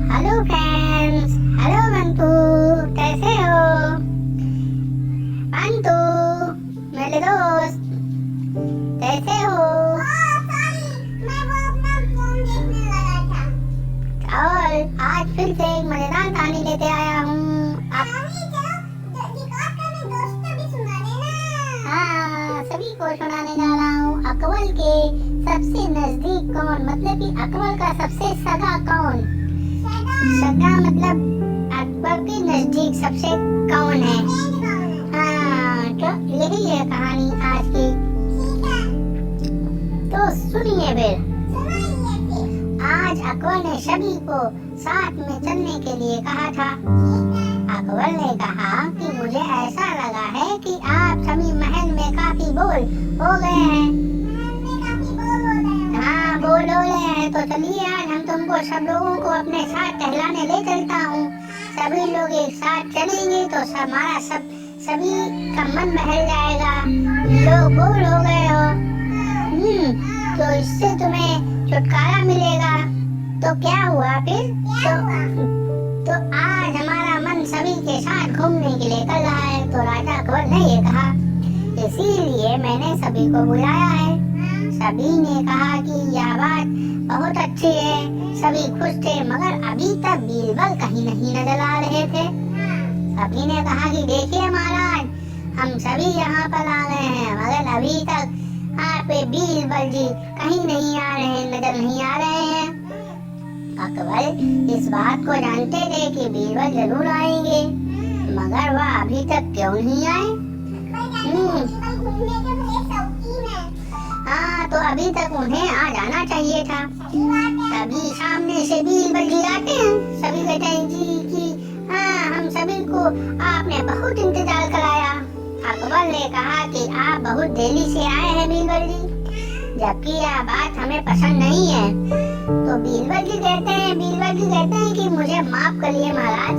Hello friends, hello Bantu, कैसे हो? बंटू मेरे दोस्त, कैसे हो? मैं वो अपना फोन देखने लगा था। और आज फिर से एक मजेदार कहानी लेते आया हूँ। कहानी चलो रिकॉर्ड करने दोस्तों भी सुना देना। हाँ, सभी को सुनाने जा रहा हूँ। अकबर के सबसे नजदीक कौन, मतलब कि अकबर का सबसे सगा कौन? सगा मतलब अकबर के नजदीक सबसे कौन है? हाँ, तो यही है कहानी आज की। तो सुनिए फिर। आज अकबर ने सभी को साथ में चलने के लिए कहा था। अकबर ने कहा कि मुझे ऐसा लगा है कि आप सभी महल में काफी बोर हो गए हैं। हाँ, बोर हो गए हैं, तो चलिए आज हम तुमको सब लोगों को अपने साथ टहलाने ले चलता हूँ। सभी लोग एक साथ चलेंगे तो हमारा सभी का मन बहल जाएगा। लोग बोर हो गए हो, तो इससे तुम्हें छुटकारा मिलेगा। तो क्या हुआ फिर? तो आज हमारा मन सभी के साथ घूमने के लिए कर रहा है। तो राजा अकबर ने ये कहा, इसीलिए मैंने सभी को बुलाया है। सभी ने कहा कि यह बात बहुत अच्छी है। सभी खुश थे, मगर अभी तक बीरबल कहीं नहीं नजर आ रहे थे। सभी ने कहा कि देखिए महाराज, हम सभी यहाँ पर आ गए हैं, मगर अभी तक आप बीरबल जी कहीं नहीं आ रहे, नजर नहीं आ रहे हैं। अकबर इस बात को जानते थे कि बीरबल जरूर आएंगे, मगर वह अभी तक क्यों नहीं आए? हाँ, तो अभी तक उन्हें आ जाना चाहिए था। तभी सामने से बीरबल जी आते हैं। सभी कहते हैं जी हाँ, हम सभी को आपने बहुत इंतजार कराया। अकबर ने कहा कि आप बहुत देरी से आए हैं बीरबल जी, जबकि यह बात हमें पसंद नहीं है। तो बीरबल जी कहते हैं कि मुझे माफ करिए महाराज,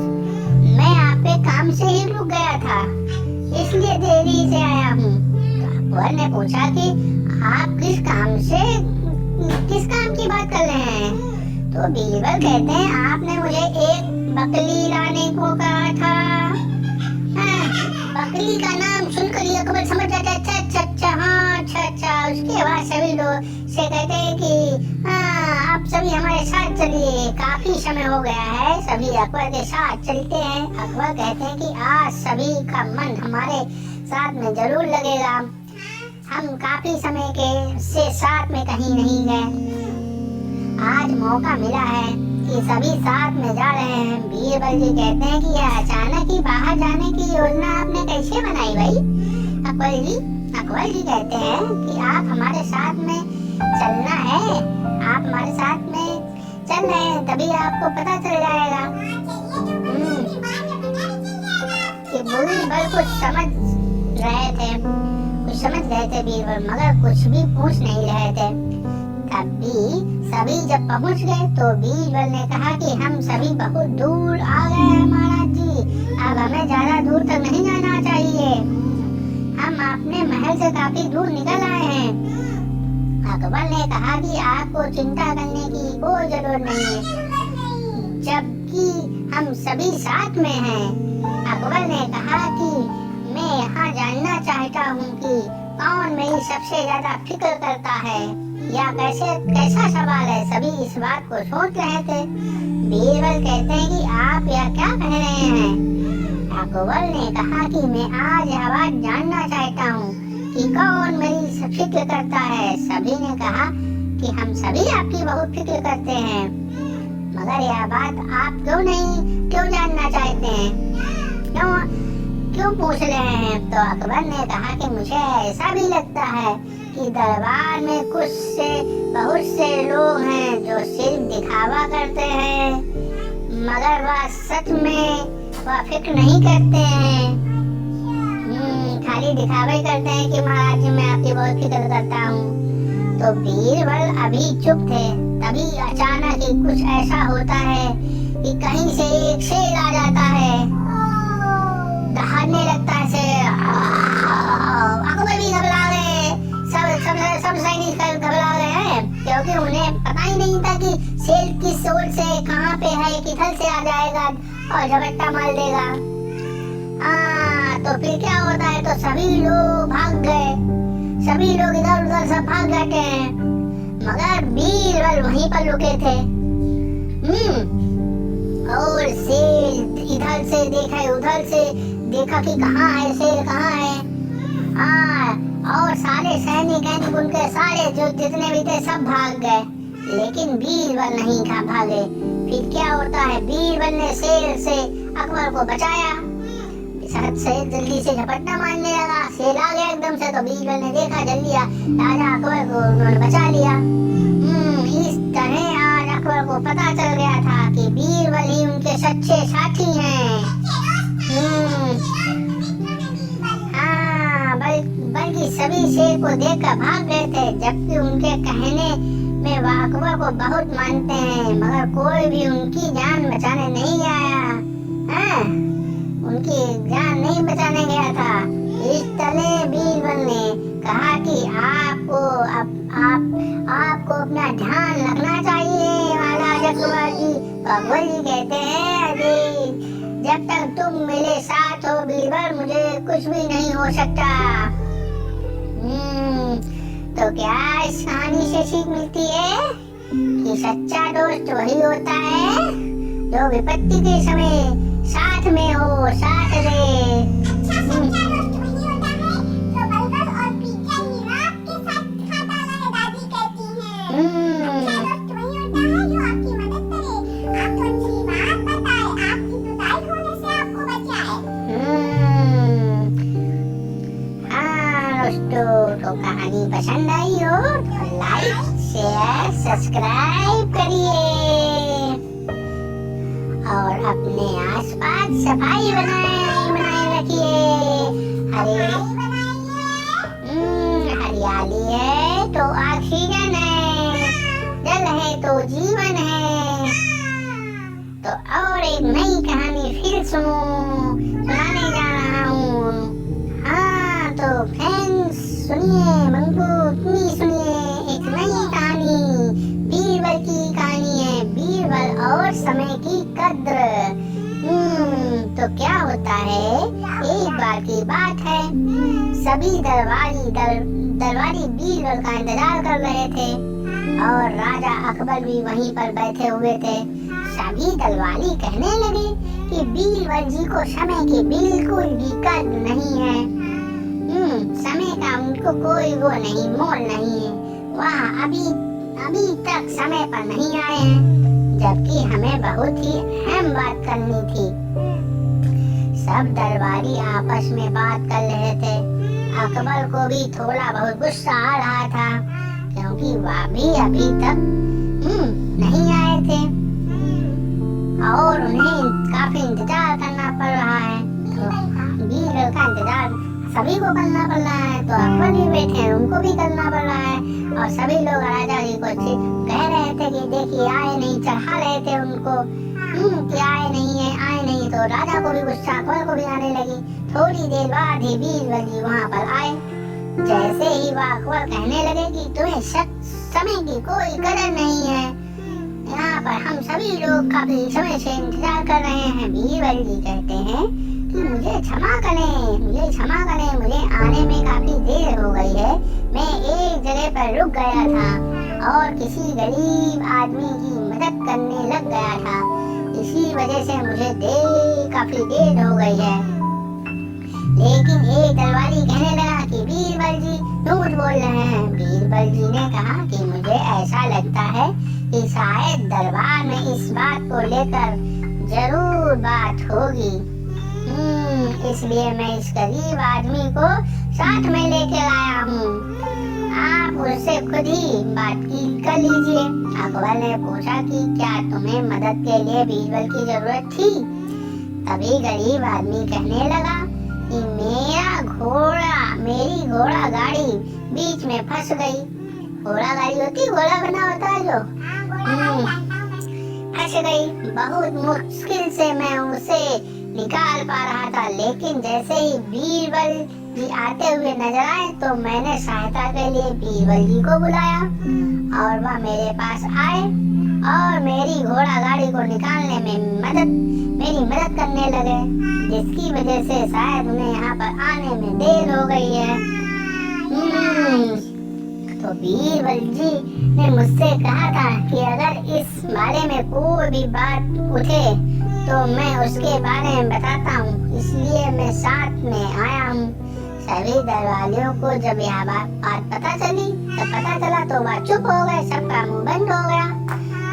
मैं आपके काम से ही रुक गया था, इसलिए देरी से आया हूँ। तो अकबर ने पूछा कि आप किस काम की बात कर रहे हैं? तो बीरबल कहते हैं आपने मुझे एक बकरी लाने को कहा था। हाँ, बकरी का नाम सुनकर ही अकबर समझ जाता है, अच्छा। उसके बाद सभी लोग से कहते हैं कि हाँ, आप सभी हमारे साथ चलिए, काफी समय हो गया है। सभी अकबर के साथ चलते हैं। अकबर कहते हैं कि आज सभी का मन हमारे साथ में जरूर लगेगा। हम काफी समय से साथ में कहीं नहीं गए, आज मौका मिला है कि सभी साथ में जा रहे हैं। बीरबल जी कहते हैं कि यह अचानक ही बाहर जाने की योजना आपने कैसे बनाई भाई? अकबर जी कहते हैं कि आप हमारे साथ में चलना है, आप हमारे साथ में चल रहे हैं, तभी आपको पता चल जाएगा कि बीरबल कुछ समझ रहे थे बीरबल, मगर कुछ भी पूछ नहीं रहे थे। तभी सभी जब पहुंच गए तो बीरबल ने कहा कि हम सभी बहुत दूर आ गए हैं महाराज जी, अब हमें ज्यादा दूर तक नहीं जाना चाहिए, हम अपने महल से काफी दूर निकल आए हैं। अकबर ने कहा कि आपको चिंता करने की कोई जरूरत नहीं है, जबकि हम सभी साथ में हैं। अकबर ने कहा कि मैं यहाँ जानना चाहता हूँ कि कौन मेरी सबसे ज्यादा फिक्र करता है, या कैसा सवाल है? सभी इस बात को सोच रहे थे। बीरबल कहते हैं कि आप यह क्या कह रहे हैं? अकबर ने कहा कि मैं आज यह बात जानना चाहता हूँ कि कौन मेरी फिक्र करता है। सभी ने कहा कि हम सभी आपकी बहुत फिक्र करते हैं, मगर यह बात आप क्यों जानना चाहते हैं? क्यों पूछ रहे हैं? तो अकबर ने कहा कि मुझे ऐसा भी लगता है कि दरबार में बहुत से लोग हैं जो सिर्फ दिखावा करते हैं, मगर वह सच में वह फिक्र नहीं करते हैं, खाली दिखावा ही करते हैं कि महाराज जी मैं आपकी बहुत फिक्र करता हूँ। तो बीरबल अभी चुप थे, तभी अचानक ही कुछ ऐसा होता है कि कहीं से एक शेर आ जाता है, दहाड़ने लगता है शेर। अकबर भी घबरा गए, सब सैनिक घबरा गए हैं, क्योंकि उन्हें पता ही नहीं था कि शेर किस ओर से कहाँ पे है, एक इधर से आ जाएगा और झपट्टा मार देगा। तो फिर क्या होता है, तो सभी लोग भाग गए, सभी लोग इधर उधर सब भाग जाते हैं, मगर बीरबल वहीं पर रुके थे। और शेर इधर से देखा उधर से देखा कि कहाँ है शेर, कहाँ है। और सारे सैनिक उनके सारे जो जितने भी थे सब भाग गए, लेकिन बीरबल नहीं था भागे। फिर क्या होता है, बीरबल ने शेर से अकबर को बचाया। शेर जल्दी से झपट्टा मारने लगा, शेर आ गया एकदम से, तो बीरबल ने देखा जल्दी राजा अकबर को उन्होंने बचा लिया। इस तरह आज अकबर को पता चल गया था कि बीरबल ही उनके सच्चे साथी हैं। बल्कि सभी शेर को देखकर भाग गए थे, जबकि उनके कहने में वह अकबर को बहुत मानते हैं, मगर कोई भी उनकी जान बचाने नहीं आया है, उनकी जान नहीं बचाने गया था। इस तरह बीरबल ने कहा कि आपको अपना ध्यान रखना चाहिए महाराज अकबर जी। अकबर जी कहते हैं अभी जब तक तुम मेरे साथ हो बीरबल, मुझे कुछ भी नहीं हो सकता। तो क्या इस कहानी से सीख मिलती है कि सच्चा दोस्त वही होता है जो विपत्ति के समय साथ में हो, साथ दे। तो कहानी पसंद आई हो तो लाइक शेयर सब्सक्राइब करिए और अपने आसपास सफाई बनाए रखिए। हरियाली है तो ऑक्सीजन है, जल है तो जीवन है। तो और एक नई कहानी फिर सुनाने जा रहा हूँ। तो फ्रेंड्स सुनिए एक नई कहानी, बीरबल की कहानी है, बीरबल और समय की कद्र। तो क्या होता है, एक बार की बात है, सभी दरबारी बीरबल का इंतजार कर रहे थे और राजा अकबर भी वहीं पर बैठे हुए थे। सभी दरबारी कहने लगे कि बीरबल जी को समय की बिल्कुल भी कद्र नहीं है, समय का उनको कोई वो नहीं, मोल नहीं है, वह अभी तक समय पर नहीं आए हैं, जबकि हमें बहुत ही अहम बात करनी थी। सब दरबारी आपस में बात कर रहे थे। अकबर को भी थोड़ा बहुत गुस्सा आ रहा था, क्योंकि वह भी अभी तक नहीं आए थे और उन्हें काफी इंतजार करना पड़ रहा है। तो बीरबल का इंतजार सभी को करना पड़ रहा है, तो अकबर भी बैठे हैं, उनको भी करना पड़ रहा है। और सभी लोग राजा जी को कह रहे थे कि देखिए आए नहीं, चढ़ा रहे थे उनको कि आए नहीं। तो राजा को भी गुस्सा अकबर को भी आने लगी। थोड़ी देर बाद ही बीरबल जी वहाँ पर आए। जैसे ही वह अकबर कहने लगे कि तुम्हें समय की कोई कदर नहीं है, यहाँ पर हम सभी लोग काफी समय से इंतजार कर रहे हैं। बीरबल जी कहते हैं कि मुझे क्षमा करें, मुझे आने में काफी देर हो गई है। मैं एक जगह पर रुक गया था और किसी गरीब आदमी की मदद करने लग गया था, इसी वजह से मुझे काफी देर हो गई है। लेकिन एक दरबारी कहने लगा कि बीरबल जी झूठ बोल रहे हैं। बीरबल जी ने कहा कि मुझे ऐसा लगता है कि शायद दरबार में इस बात को लेकर जरूर बात होगी, इसलिए मैं इस गरीब आदमी को साथ में लेकर आया हूँ। आप उससे खुद ही बात कर लीजिए। अकबर ने पूछा कि क्या तुम्हें मदद के लिए बीरबल की जरूरत थी? तभी गरीब आदमी कहने लगा कि मेरी घोड़ा गाड़ी बीच में फंस गई। घोड़ा गाड़ी होती, घोड़ा बना होता है जो, फंस गई। बहुत मुश्किल से मैं उसे निकाल पा रहा था, लेकिन जैसे ही बीरबल जी आते हुए नजर आए तो मैंने सहायता के लिए बीरबल जी को बुलाया और वह मेरे पास आए और मेरी घोड़ा गाड़ी को निकालने में मेरी मदद करने लगे, जिसकी वजह से शायद उन्हें यहाँ पर आने में देर हो गई है। तो बीरबल जी ने मुझसे कहा था कि अगर इस बारे में कोई भी बात उठे तो मैं उसके बारे में बताता हूँ, इसलिए मैं साथ में आया हूँ। सभी दरवाजों को जब यह बात पता चला तो वह चुप हो गए, सबका मुंह बंद हो गया।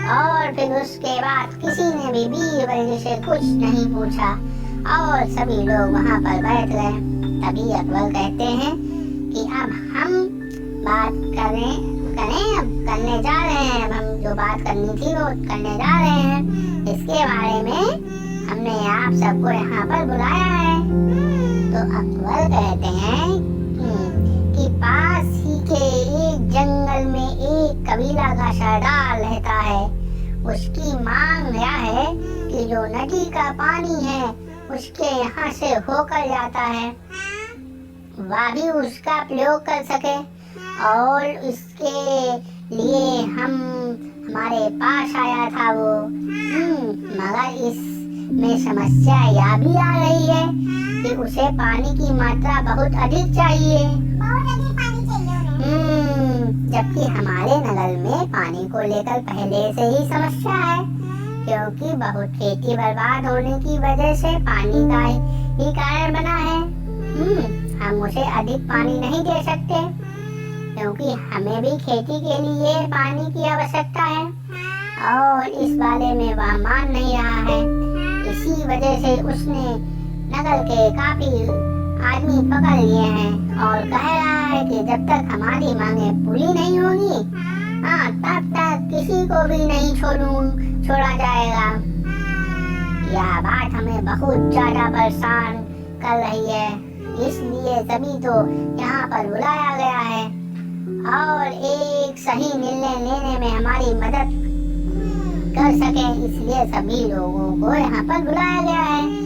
और फिर उसके बाद किसी ने भी बीरबल जी से कुछ नहीं पूछा और सभी लोग वहाँ पर बैठ गए। तभी अकबर कहते हैं कि अब हम बात करने जा रहे हैं। अब हम जो बात करनी थी वो करने जा रहे हैं। इसके बारे में हमने आप सबको यहाँ पर बुलाया है। तो अकबर कहते हैं कि पास ही के एक जंगल में एक कबीला का सरदार रहता है। उसकी मांग यह है कि जो नदी का पानी है उसके यहाँ से होकर जाता है वह भी उसका प्रयोग कर सके, और इसके लिए हमारे पास आया था वो। मगर इसमें समस्या यह भी आ रही है कि उसे पानी की मात्रा बहुत अधिक चाहिए। जबकि हमारे नगर में पानी को लेकर पहले से ही समस्या है, क्योंकि बहुत खेती बर्बाद होने की वजह से पानी का ही कारण बना है। हम उसे अधिक पानी नहीं दे सकते, क्योंकि हमें भी खेती के लिए पानी की आवश्यकता है, और इस बारे में वह मान नहीं रहा है। इसी वजह से उसने नगर के काफी आदमी पकड़ लिए हैं और कह रहा है कि जब तक हमारी मांगे पूरी नहीं होगी तब तक किसी को भी नहीं छोड़ा जाएगा। यह बात हमें बहुत ज्यादा परेशान कर रही है, इसलिए सभी तो यहाँ पर बुलाया गया है और एक सही निर्णय लेने में हमारी मदद कर सके, इसलिए सभी लोगों को यहाँ पर बुलाया गया है।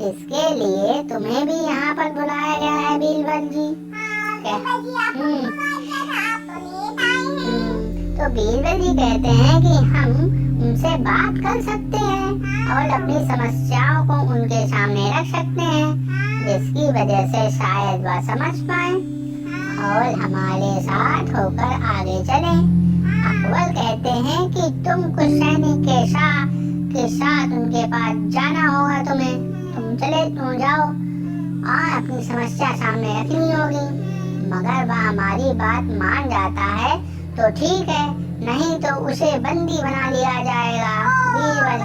इसके लिए तुम्हें भी यहाँ पर बुलाया गया है बीरबल जी। तो बीरबल जी कहते हैं कि हम उनसे बात कर सकते हैं और अपनी समस्याओं को उनके सामने रख सकते हैं, जिसकी वजह से शायद वह समझ पाए और हमारे साथ होकर आगे चले। अकबर कहते हैं कि तुम कुछ सैनिक के साथ उनके पास जाना होगा, तुम जाओ और अपनी समस्या सामने रखनी होगी। मगर वह हमारी बात मान जाता है तो ठीक है, नहीं तो उसे बंदी बना लिया जाएगा। बीरबल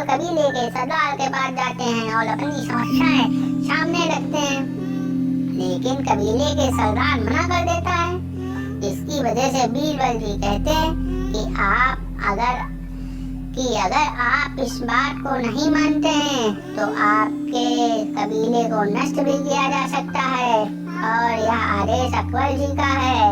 कबीले के सरदार के पास जाते हैं और अपनी समस्याएं सामने रखते हैं, लेकिन कबीले के सरदार मना कर देता है। इसकी वजह से बीरबल जी कहते हैं कि अगर आप इस बात को नहीं मानते हैं तो आपके कबीले को नष्ट भी किया जा सकता है, और यह आदेश अकबर जी का है।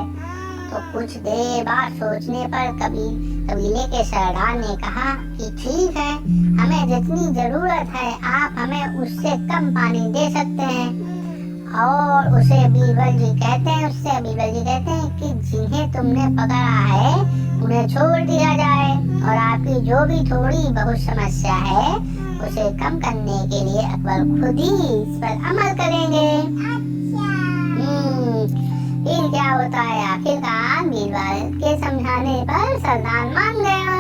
तो कुछ देर बाद सोचने पर कबीले के सरदार ने कहा कि ठीक है, हमें जितनी जरूरत है आप हमें उससे कम पानी दे सकते हैं। और उससे बीरबल जी कहते हैं कि जिन्हें तुमने पकड़ा है उन्हें छोड़ दिया जाए, और आपकी जो भी थोड़ी बहुत समस्या है उसे कम करने के लिए अकबर खुद ही इस पर अमल करेंगे। फिर क्या होता है, आखिरकार बीरबल के समझाने पर सरदार मान गया।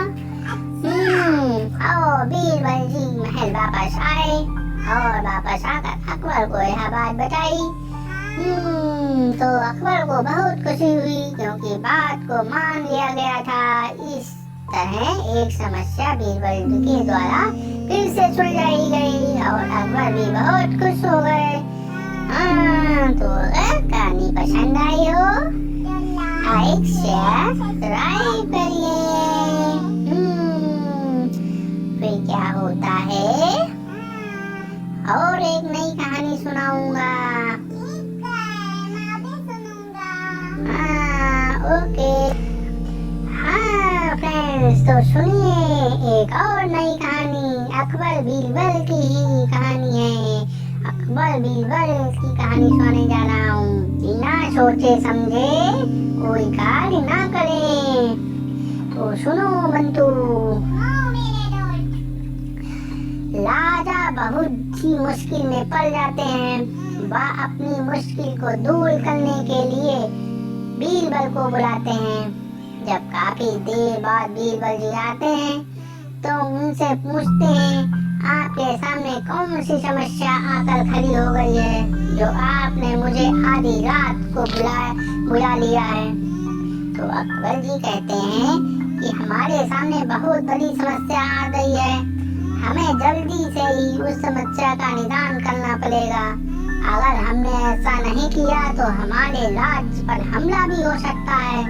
और बीरबल जी महल वापस आए और वापस आकर अकबर को यह बात बताई। तो अकबर को बहुत खुशी हुई, क्योंकि बात को मान लिया गया था। इस तरह एक समस्या बीरबल के द्वारा फिर से सुलझाई गई और अकबर भी बहुत खुश हो गए। तो अगर कहानी पसंद आई हो लाइक शेयर सब्सक्राइब करिए। फिर क्या होता है, और एक नई कहानी सुनाऊंगा। ओके फ्रेंड्स, तो सुनिए एक और नई कहानी अकबर बीरबल की ही कहानी है। अकबर बीरबल की कहानी सुनाने जा रहा हूँ। बिना सोचे समझे कोई कार्य ना करें। तो तो सुनो बंटू, हाँ मेरे दोस्त। राजा बहुत ही मुश्किल में पड़ जाते हैं। वह अपनी मुश्किल को दूर करने के लिए बीरबल को बुलाते हैं। जब काफी देर बाद बीरबल जी आते हैं तो उनसे पूछते हैं, आपके सामने कौन सी समस्या आकर खड़ी हो गई है जो आपने मुझे आधी रात को बुला लिया है। तो अकबर जी कहते हैं कि हमारे सामने बहुत बड़ी समस्या आ गई है, हमें जल्दी से ही उस समस्या का निदान करना पड़ेगा। अगर हमने ऐसा नहीं किया तो हमारे राज्य पर हमला भी हो सकता है।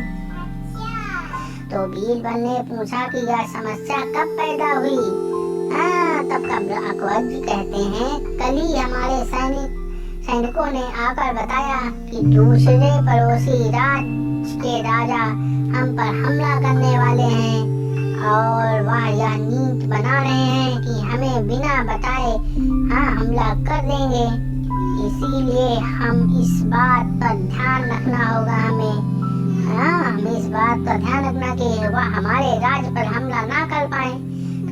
तो बीरबल ने पूछा कि यह समस्या कब पैदा हुई? तब अकबर जी कहते हैं, कल ही हमारे सैनिकों ने आकर बताया कि दूसरे पड़ोसी राज्य के राजा हम पर हमला करने वाले हैं और वह यह नीति बना रहे हैं कि हमें बिना बताए हमला कर देंगे। इसीलिए हम इस बात पर ध्यान रखना होगा हमें इस बात का ध्यान रखना कि वह हमारे राज्य पर हमला ना कर पाए।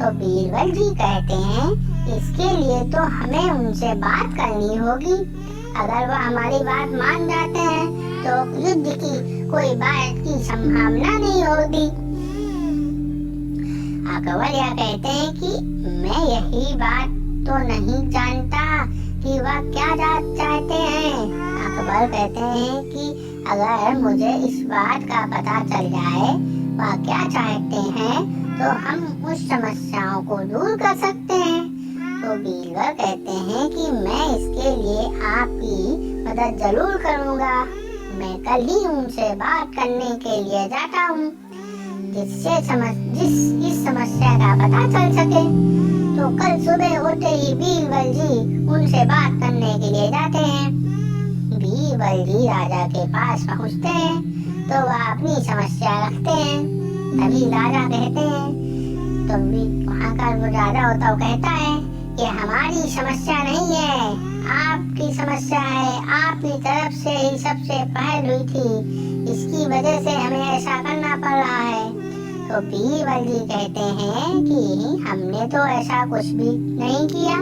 तो बीरबल जी कहते हैं, इसके लिए तो हमें उनसे बात करनी होगी। अगर वह हमारी बात मान जाते हैं तो युद्ध की कोई बात की संभावना नहीं होगी। अकबर यह कहते हैं कि मैं यही बात तो नहीं जानता कि वह क्या चाहते हैं। अकबर कहते हैं कि अगर मुझे इस बात का पता चल जाए वह क्या चाहते हैं तो हम उस समस्याओं को दूर कर सकते हैं। तो बीरबल कहते हैं कि मैं इसके लिए आपकी मदद जरूर करूंगा। मैं कल ही उनसे बात करने के लिए जाता हूँ जिससे इस समस्या का पता चल सके। तो कल सुबह होते ही बीरबल जी उनसे बात करने के लिए जाते हैं। बीरबल जी राजा के पास पहुँचते हैं तो वह अपनी समस्या रखते हैं। तभी राजा कहते हैं, तो वहाँ का वो राजा होता है, वो कहता है कि हमारी समस्या नहीं है, आपकी समस्या है, आपकी तरफ से ही सबसे पहल हुई थी, इसकी वजह से हमें ऐसा करना पड़ रहा है। तो बीरबल जी कहते हैं कि हमने तो ऐसा कुछ भी नहीं किया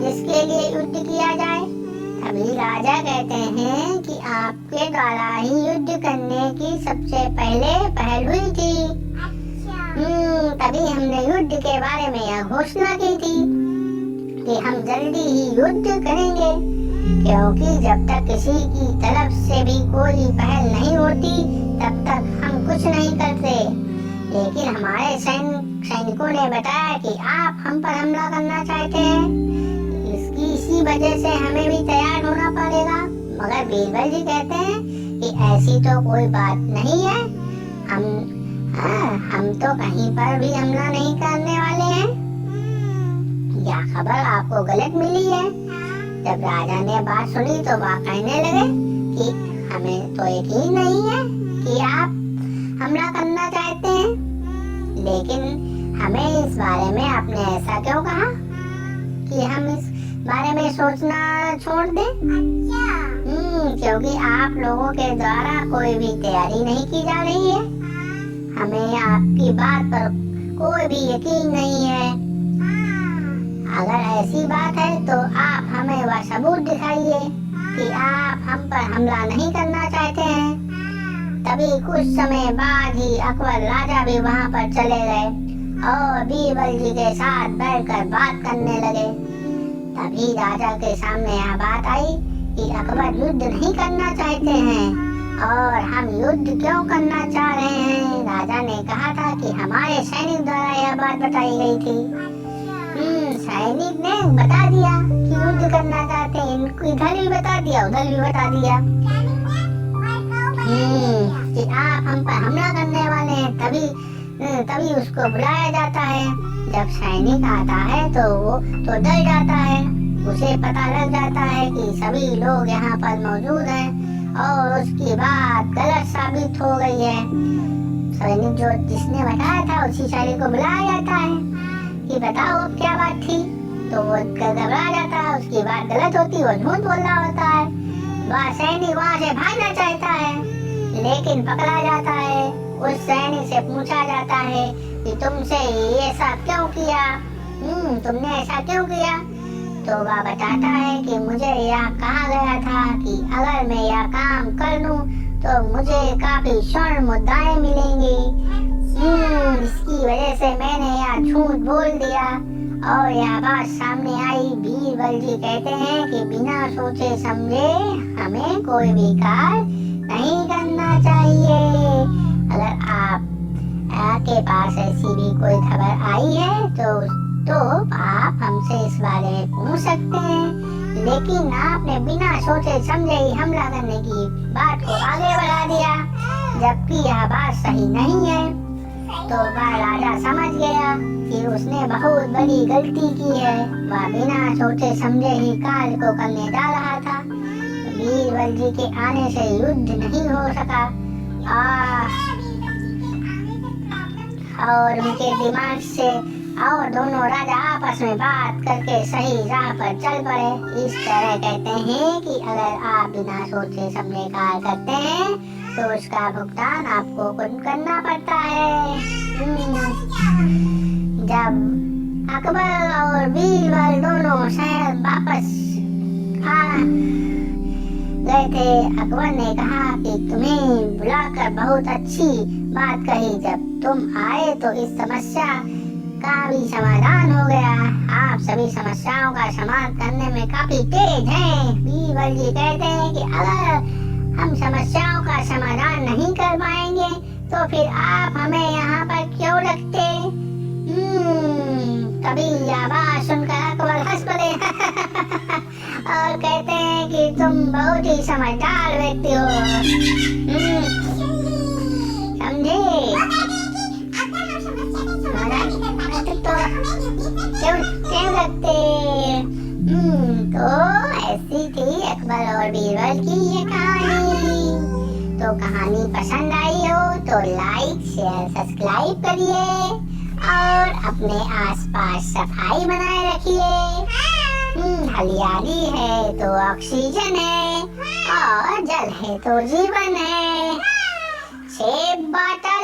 जिसके लिए युद्ध किया जाए। तभी राजा कहते हैं कि आपके द्वारा ही युद्ध करने की सबसे पहले पहल हुई थी। तभी हमने युद्ध के बारे में यह घोषणा की थी कि हम जल्दी ही युद्ध करेंगे, क्योंकि जब तक किसी की तरफ से भी कोई पहल नहीं होती तब तक हम कुछ नहीं करते। लेकिन हमारे सैनिकों ने बताया कि आप हम पर हमला करना चाहते हैं, इसी वजह से हमें भी तैयार होना पड़ेगा। मगर बीरबल जी कहते हैं कि ऐसी तो कोई बात नहीं है, हम तो कहीं पर भी हमला नहीं करने वाले हैं। यह खबर आपको गलत मिली है। जब राजा ने बात सुनी तो वह कहने लगे कि हमें तो यकीन नहीं है कि आप हमला करना चाहते हैं, लेकिन हमें इस बारे में आपने ऐसा क्यों कहा कि हम इस बारे में सोचना छोड़ दें? क्योंकि आप लोगों के द्वारा कोई भी तैयारी नहीं की जा रही है, हमें आपकी बात पर कोई भी यकीन नहीं है। अगर ऐसी बात है तो आप हमें वह सबूत दिखाइए कि आप हम पर हमला नहीं करना चाहते हैं। तभी कुछ समय बाद ही अकबर राजा भी वहाँ पर चले गए और बीरबल जी के साथ बैठकर बात करने लगे। तभी राजा के सामने यह बात आई कि अकबर युद्ध नहीं करना चाहते हैं और हम युद्ध क्यों करना चाह रहे हैं। राजा ने कहा था कि हमारे सैनिक द्वारा यह बात बताई गई थी। सैनिक ने बता दिया कि युद्ध करना चाहते हैं, इनको इधर भी बता दिया उधर भी बता दिया कि आप हम पर हमला करने वाले हैं। तभी उसको बुलाया जाता है। जब सैनिक आता है तो वो तो डर जाता है, उसे पता लग जाता है कि सभी लोग यहाँ पर मौजूद हैं और उसकी बात गलत साबित हो गई है। सैनिक जो जिसने बताया था उसी सैनिक को बुलाया जाता है कि बताओ अब क्या बात थी। तो वो घबरा जाता है, उसकी बात गलत होती, वो झूठ बोल रहा होता है। वह सैनिक वहाँ से भागना चाहता है लेकिन पकड़ा जाता है उस सैनिक से पूछा जाता है कि तुमसे ये सब क्यों किया, तुमने ऐसा क्यों किया। तो वह बताता है कि मुझे यह कहा गया था कि अगर मैं यह काम कर लूं तो मुझे काफी स्वर्ण मुद्राएं मिलेंगी। इसकी वजह से मैंने यह झूठ बोल दिया और यह बात सामने आई। बीरबल जी कहते हैं कि बिना सोचे समझे हमें कोई भी कार्य नहीं करना चाहिए। अगर आपके पास ऐसी भी कोई खबर आई है तो आप हमसे इस बारे में पूछ सकते हैं, लेकिन आपने बिना सोचे समझे ही हमला करने की बात को आगे बढ़ा दिया, जबकि यह बात सही नहीं है। तो वह राजा समझ गया कि उसने बहुत बड़ी गलती की है। वह बिना सोचे समझे ही कार्य को करने जा रहा था। बीरबल जी के आने से युद्ध नहीं हो सका और उनके दिमाग से और दोनों राजा आपस में बात करके सही राह पर चल पड़े। इस तरह कहते हैं कि अगर आप बिना सोचे समझे कार्य करते हैं तो उसका भुगतान आपको खुद करना पड़ता है। जब अकबर और बीरबल दोनों शहर वापस आ गए थे, अकबर ने कहा कि तुम्हें बुलाकर बहुत अच्छी बात कही। जब तुम आए तो इस समस्या का भी समाधान हो गया। आप सभी समस्याओं का समाधान करने में काफी तेज हैं। बीरबल जी कहते हैं कि अगर हम समस्याओं का समाधान नहीं कर पाएंगे तो फिर आप हमें यहाँ पर क्यों रखते। तभी यह बात सुनकर अकबर हंस पड़े और कहते हैं कि तुम बहुत ही समझदार व्यक्ति हो। समझे? क्यों रखते। तो ऐसी थी अकबर और बीरबल की ये कहानी। तो कहानी पसंद आई हो तो लाइक शेयर सब्सक्राइब करिए और अपने आसपास सफाई बनाए रखिए। हरियाली है तो ऑक्सीजन है और जल है तो जीवन है। सेब बाटा